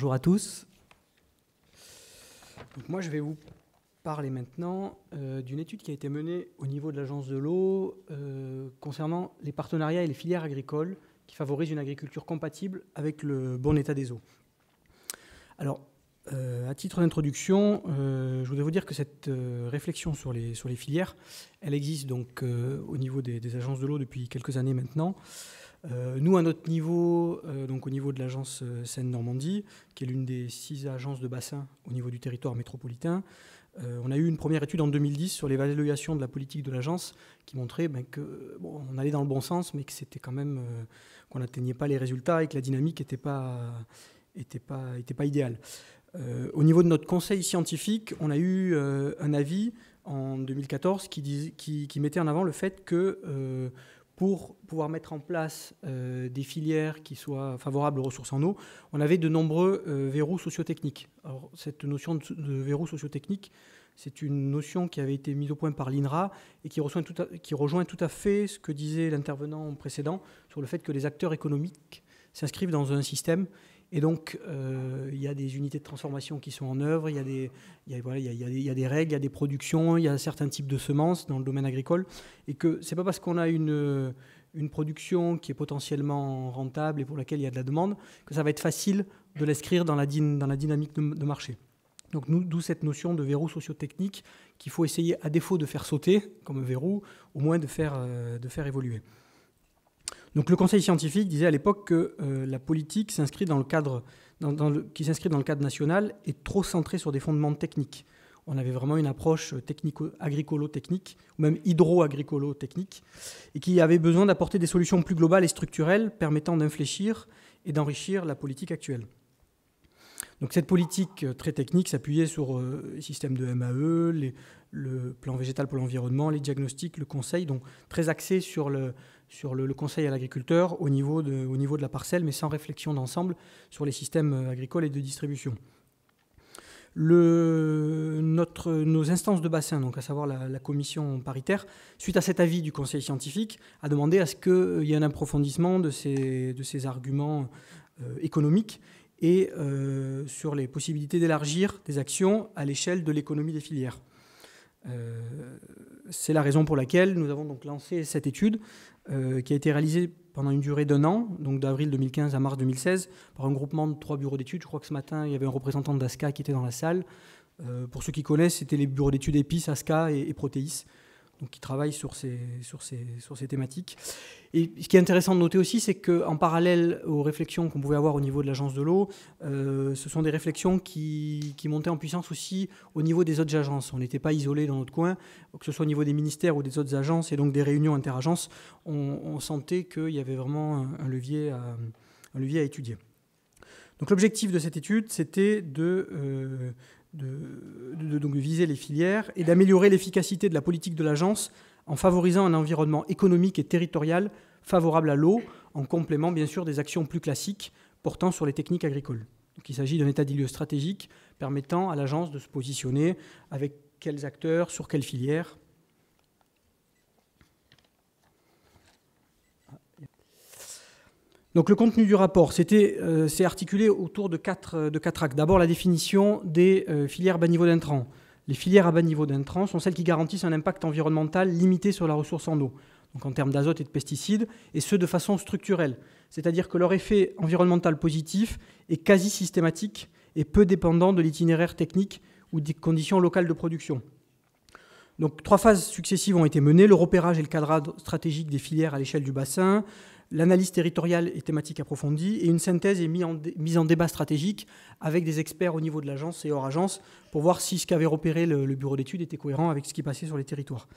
Bonjour à tous. Donc moi, je vais vous parler maintenant d'une étude qui a été menée au niveau de l'Agence de l'eau concernant les partenariats et les filières agricoles qui favorisent une agriculture compatible avec le bon état des eaux. Alors, à titre d'introduction, je voudrais vous dire que cette réflexion sur les filières, elle existe donc au niveau des agences de l'eau depuis quelques années maintenant. Nous, à notre niveau, donc au niveau de l'agence Seine-Normandie, qui est l'une des 6 agences de bassin au niveau du territoire métropolitain, on a eu une première étude en 2010 sur l'évaluation de la politique de l'agence qui montrait qu'on allait dans le bon sens, mais que c'était quand même qu'on n'atteignait pas les résultats et que la dynamique n'était pas idéale. Au niveau de notre conseil scientifique, on a eu un avis en 2014 qui mettait en avant le fait que pour pouvoir mettre en place des filières qui soient favorables aux ressources en eau, on avait de nombreux verrous sociotechniques. Alors, cette notion de verrou sociotechnique, c'est une notion qui avait été mise au point par l'INRA et qui rejoint tout à fait ce que disait l'intervenant précédent sur le fait que les acteurs économiques s'inscrivent dans un système. Et donc, il y a des unités de transformation qui sont en œuvre, il y a des règles, il y a des productions, il y a certains types de semences dans le domaine agricole, et que ce n'est pas parce qu'on a une production qui est potentiellement rentable et pour laquelle il y a de la demande que ça va être facile de l'inscrire dans la dynamique de marché. Donc, d'où cette notion de verrou sociotechnique qu'il faut essayer, à défaut de faire sauter comme un verrou, au moins de faire évoluer. Donc le conseil scientifique disait à l'époque que la politique qui s'inscrit dans le cadre national est trop centrée sur des fondements techniques. On avait vraiment une approche agricolo-technique, ou même hydro-agricolo-technique, et qui avait besoin d'apporter des solutions plus globales et structurelles permettant d'infléchir et d'enrichir la politique actuelle. Donc cette politique très technique s'appuyait sur les systèmes de MAE, le plan végétal pour l'environnement, les diagnostics, le conseil, donc très axé sur le conseil à l'agriculteur au niveau de la parcelle, mais sans réflexion d'ensemble sur les systèmes agricoles et de distribution. Nos instances de bassin, donc à savoir la commission paritaire, suite à cet avis du conseil scientifique, a demandé à ce qu'il y ait un approfondissement de ces arguments économiques et sur les possibilités d'élargir des actions à l'échelle de l'économie des filières. C'est la raison pour laquelle nous avons donc lancé cette étude qui a été réalisée pendant une durée d'1 an, donc d'avril 2015 à mars 2016, par un groupement de 3 bureaux d'études. Je crois que ce matin, il y avait un représentant d'ASCA qui était dans la salle. Pour ceux qui connaissent, c'était les bureaux d'études EPIS, ASCA et Protéis, donc qui travaillent sur ces thématiques. Et ce qui est intéressant de noter aussi, c'est qu'en parallèle aux réflexions qu'on pouvait avoir au niveau de l'agence de l'eau, ce sont des réflexions qui montaient en puissance aussi au niveau des autres agences. On n'était pas isolés dans notre coin, que ce soit au niveau des ministères ou des autres agences, et donc des réunions interagences, on sentait qu'il y avait vraiment un levier à étudier. Donc l'objectif de cette étude, c'était de viser les filières et d'améliorer l'efficacité de la politique de l'agence en favorisant un environnement économique et territorial favorable à l'eau, en complément bien sûr des actions plus classiques portant sur les techniques agricoles. Donc, il s'agit d'un état des lieux stratégique permettant à l'agence de se positionner avec quels acteurs, sur quelles filières. Donc le contenu du rapport, c'est articulé autour de quatre axes. D'abord, la définition des filières bas niveau d'intrants. Les filières à bas niveau d'intrants sont celles qui garantissent un impact environnemental limité sur la ressource en eau, donc en termes d'azote et de pesticides, et ce de façon structurelle. C'est-à-dire que leur effet environnemental positif est quasi systématique et peu dépendant de l'itinéraire technique ou des conditions locales de production. Donc 3 phases successives ont été menées, le repérage et le cadrage stratégique des filières à l'échelle du bassin, l'analyse territoriale et thématique approfondie, et une synthèse est mise en débat stratégique avec des experts au niveau de l'agence et hors agence pour voir si ce qu'avait repéré le bureau d'études était cohérent avec ce qui passait sur les territoires.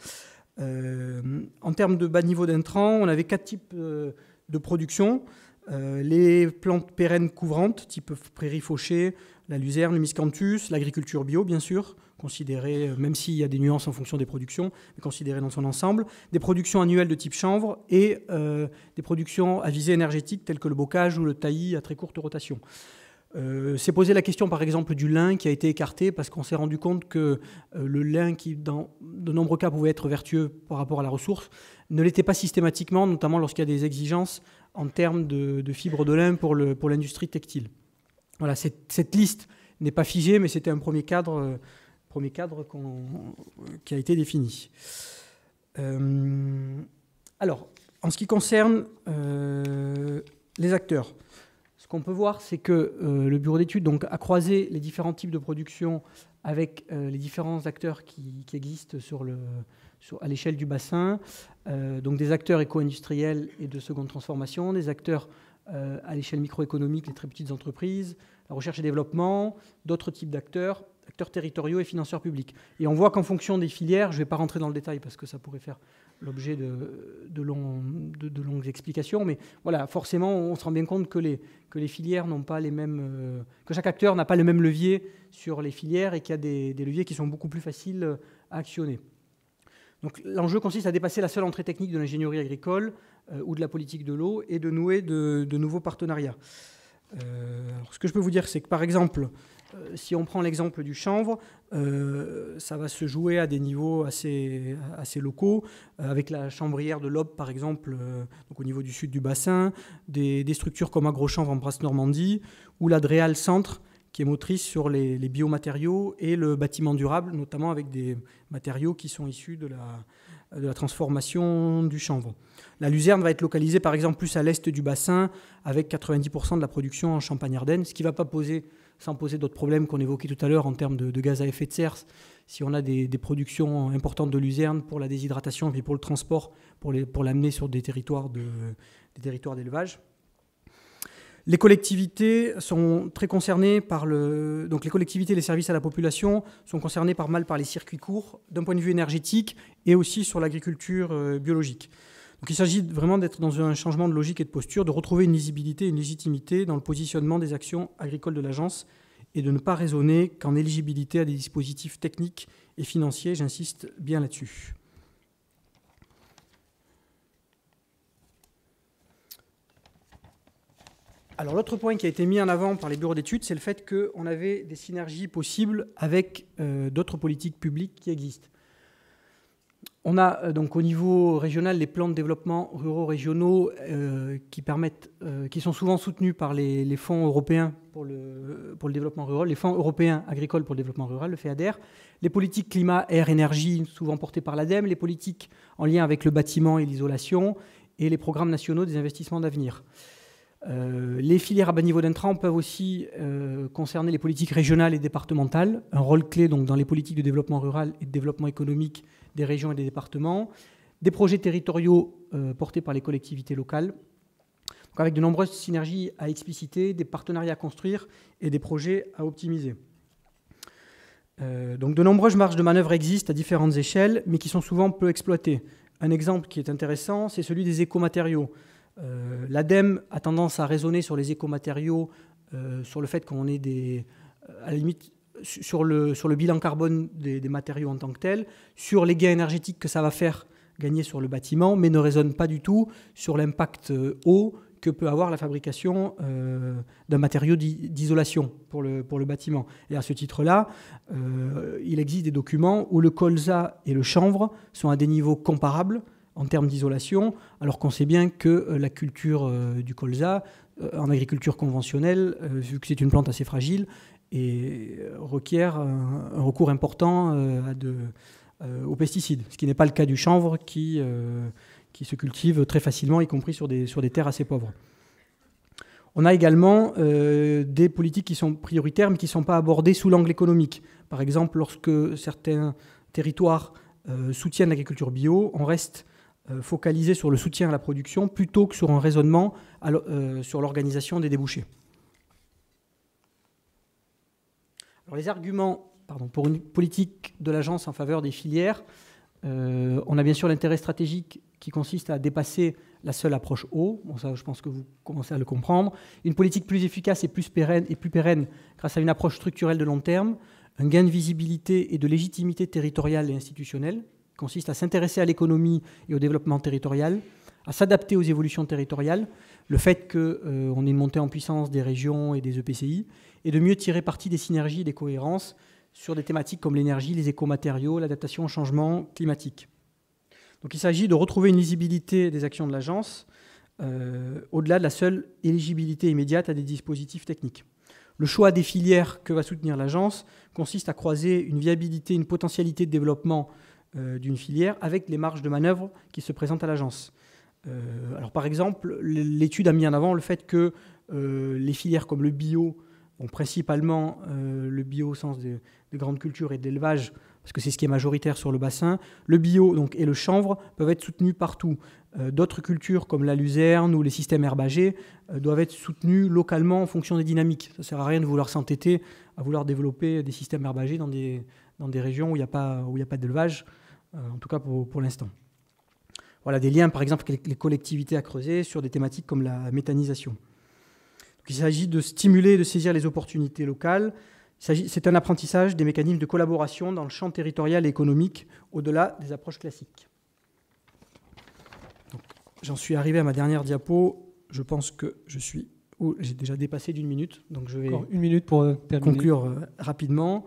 En termes de bas niveau d'intrants, on avait 4 types de production. Les plantes pérennes couvrantes, type prairie fauchée, la luzerne, le miscanthus, l'agriculture bio, bien sûr, considérée, même s'il y a des nuances en fonction des productions, mais considérée dans son ensemble, des productions annuelles de type chanvre et des productions à visée énergétique telles que le bocage ou le taillis à très courte rotation. C'est posé la question, par exemple, du lin qui a été écarté parce qu'on s'est rendu compte que le lin, qui dans de nombreux cas pouvait être vertueux par rapport à la ressource, ne l'était pas systématiquement, notamment lorsqu'il y a des exigences en termes de fibres de lin pour l'industrie textile. Voilà, cette liste n'est pas figée, mais c'était un premier cadre qui a été défini. Alors, en ce qui concerne les acteurs, ce qu'on peut voir, c'est que le bureau d'études a croisé les différents types de production avec les différents acteurs qui existent à l'échelle du bassin, donc des acteurs éco-industriels et de seconde transformation, des acteurs à l'échelle microéconomique, les très petites entreprises, la recherche et développement, d'autres types d'acteurs, acteurs territoriaux et financeurs publics. Et on voit qu'en fonction des filières, je ne vais pas rentrer dans le détail parce que ça pourrait faire l'objet de longues explications, mais voilà, forcément, on se rend bien compte que les filières n'ont pas les mêmes... que chaque acteur n'a pas le même levier sur les filières et qu'il y a des leviers qui sont beaucoup plus faciles à actionner. Donc l'enjeu consiste à dépasser la seule entrée technique de l'ingénierie agricole ou de la politique de l'eau et de nouer de nouveaux partenariats. Alors, ce que je peux vous dire, c'est que par exemple, si on prend l'exemple du chanvre, ça va se jouer à des niveaux assez locaux, avec la chambrière de l'Aube par exemple, donc au niveau du sud du bassin, des structures comme AgroChanvre en Bresse-Normandie, ou la Dréal Centre, qui est motrice sur les biomatériaux et le bâtiment durable, notamment avec des matériaux qui sont issus de la transformation du chanvre. La luzerne va être localisée par exemple plus à l'est du bassin, avec 90% de la production en Champagne-Ardenne, ce qui ne va pas sans poser d'autres problèmes qu'on évoquait tout à l'heure en termes de gaz à effet de serre. Si on a des productions importantes de luzerne pour la déshydratation et puis pour le transport, pour l'amener sur des territoires d'élevage. Les collectivités sont très concernées donc les collectivités et les services à la population sont concernés par les circuits courts d'un point de vue énergétique et aussi sur l'agriculture biologique. Donc il s'agit vraiment d'être dans un changement de logique et de posture, de retrouver une lisibilité et une légitimité dans le positionnement des actions agricoles de l'agence et de ne pas raisonner qu'en éligibilité à des dispositifs techniques et financiers. J'insiste bien là-dessus. Alors l'autre point qui a été mis en avant par les bureaux d'études, c'est le fait qu'on avait des synergies possibles avec d'autres politiques publiques qui existent. On a donc au niveau régional les plans de développement ruraux régionaux qui sont souvent soutenus par les fonds européens pour le développement rural, les fonds européens agricoles pour le développement rural, le FEADER, les politiques climat, air, énergie, souvent portées par l'ADEME, les politiques en lien avec le bâtiment et l'isolation, et les programmes nationaux des investissements d'avenir. Les filières à bas niveau d'intrants peuvent aussi concerner les politiques régionales et départementales, un rôle clé donc, dans les politiques de développement rural et de développement économique des régions et des départements, des projets territoriaux portés par les collectivités locales, donc avec de nombreuses synergies à expliciter, des partenariats à construire et des projets à optimiser. Donc de nombreuses marges de manœuvre existent à différentes échelles, mais qui sont souvent peu exploitées. Un exemple qui est intéressant, c'est celui des écomatériaux. L'ADEME a tendance à raisonner sur les écomatériaux, sur le fait qu'on ait à la limite, sur le bilan carbone des matériaux en tant que tels, sur les gains énergétiques que ça va faire gagner sur le bâtiment, mais ne raisonne pas du tout sur l'impact eau que peut avoir la fabrication d'un matériau d'isolation pour le bâtiment. Et à ce titre-là, il existe des documents où le colza et le chanvre sont à des niveaux comparables en termes d'isolation, alors qu'on sait bien que la culture du colza, en agriculture conventionnelle, vu que c'est une plante assez fragile, et requiert un recours important aux pesticides, ce qui n'est pas le cas du chanvre qui se cultive très facilement, y compris sur des terres assez pauvres. On a également des politiques qui sont prioritaires, mais qui ne sont pas abordées sous l'angle économique. Par exemple, lorsque certains territoires soutiennent l'agriculture bio, on reste focalisé sur le soutien à la production plutôt que sur un raisonnement sur l'organisation des débouchés. Alors, les arguments pour une politique de l'agence en faveur des filières, on a bien sûr l'intérêt stratégique qui consiste à dépasser la seule approche eau. Bon, ça, je pense que vous commencez à le comprendre. Une politique plus efficace et plus pérenne grâce à une approche structurelle de long terme, un gain de visibilité et de légitimité territoriale et institutionnelle, consiste à s'intéresser à l'économie et au développement territorial, à s'adapter aux évolutions territoriales, le fait qu'on ait une montée en puissance des régions et des EPCI, et de mieux tirer parti des synergies et des cohérences sur des thématiques comme l'énergie, les écomatériaux, l'adaptation au changement climatique. Donc il s'agit de retrouver une lisibilité des actions de l'agence au-delà de la seule éligibilité immédiate à des dispositifs techniques. Le choix des filières que va soutenir l'agence consiste à croiser une viabilité, une potentialité de développement d'une filière avec les marges de manœuvre qui se présentent à l'agence. Alors par exemple, l'étude a mis en avant le fait que les filières comme le bio, principalement le bio au sens de grandes cultures et de l'élevage, parce que c'est ce qui est majoritaire sur le bassin, le bio donc, et le chanvre peuvent être soutenus partout. D'autres cultures comme la luzerne ou les systèmes herbagés doivent être soutenus localement en fonction des dynamiques. Ça ne sert à rien de vouloir s'entêter à vouloir développer des systèmes herbagés dans des régions où il n'y a pas d'élevage, en tout cas pour l'instant. Voilà des liens par exemple avec les collectivités à creuser sur des thématiques comme la méthanisation. Donc, il s'agit de stimuler et de saisir les opportunités locales. C'est un apprentissage des mécanismes de collaboration dans le champ territorial et économique au-delà des approches classiques. J'en suis arrivé à ma dernière diapo. Je pense que j'ai déjà dépassé d'1 minute, donc je vais encore 1 minute pour conclure rapidement.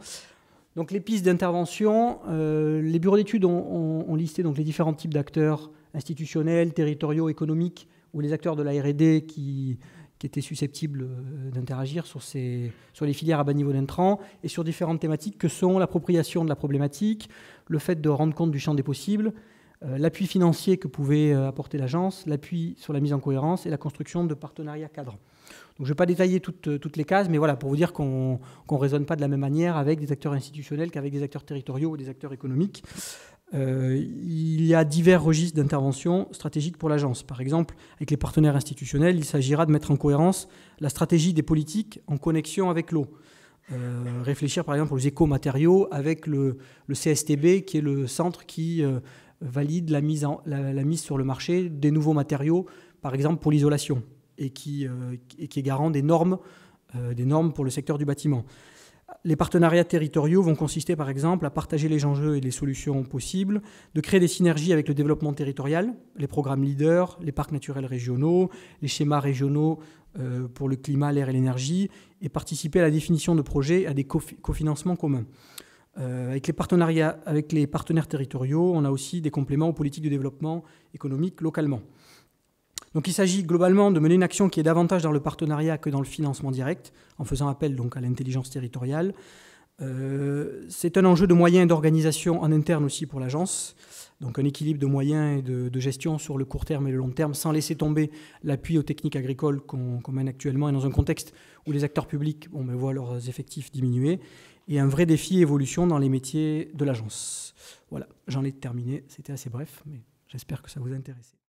Donc les pistes d'intervention, les bureaux d'études ont listé donc les différents types d'acteurs institutionnels, territoriaux, économiques, ou les acteurs de la R&D qui étaient susceptibles d'interagir sur les filières à bas niveau d'intrants et sur différentes thématiques que sont l'appropriation de la problématique, le fait de rendre compte du champ des possibles, l'appui financier que pouvait apporter l'agence, l'appui sur la mise en cohérence et la construction de partenariats cadres. Donc, je ne vais pas détailler toutes les cases, mais voilà, pour vous dire qu'on ne raisonne pas de la même manière avec des acteurs institutionnels qu'avec des acteurs territoriaux ou des acteurs économiques. Il y a divers registres d'intervention stratégique pour l'agence. Par exemple, avec les partenaires institutionnels, il s'agira de mettre en cohérence la stratégie des politiques en connexion avec l'eau. Réfléchir par exemple aux écomatériaux avec le CSTB, qui est le centre qui valide la mise sur le marché des nouveaux matériaux, par exemple pour l'isolation, et qui est garant des normes pour le secteur du bâtiment. Les partenariats territoriaux vont consister par exemple à partager les enjeux et les solutions possibles, de créer des synergies avec le développement territorial, les programmes leaders, les parcs naturels régionaux, les schémas régionaux pour le climat, l'air et l'énergie, et participer à la définition de projets et à des cofinancements communs. Avec les partenaires territoriaux, on a aussi des compléments aux politiques de développement économique localement. Donc il s'agit globalement de mener une action qui est davantage dans le partenariat que dans le financement direct, en faisant appel donc à l'intelligence territoriale. C'est un enjeu de moyens et d'organisation en interne aussi pour l'agence, donc un équilibre de moyens et de gestion sur le court terme et le long terme, sans laisser tomber l'appui aux techniques agricoles qu'on mène actuellement, et dans un contexte où les acteurs publics voient leurs effectifs diminuer, et un vrai défi évolution dans les métiers de l'agence. Voilà, j'en ai terminé, c'était assez bref, mais j'espère que ça vous a intéressé.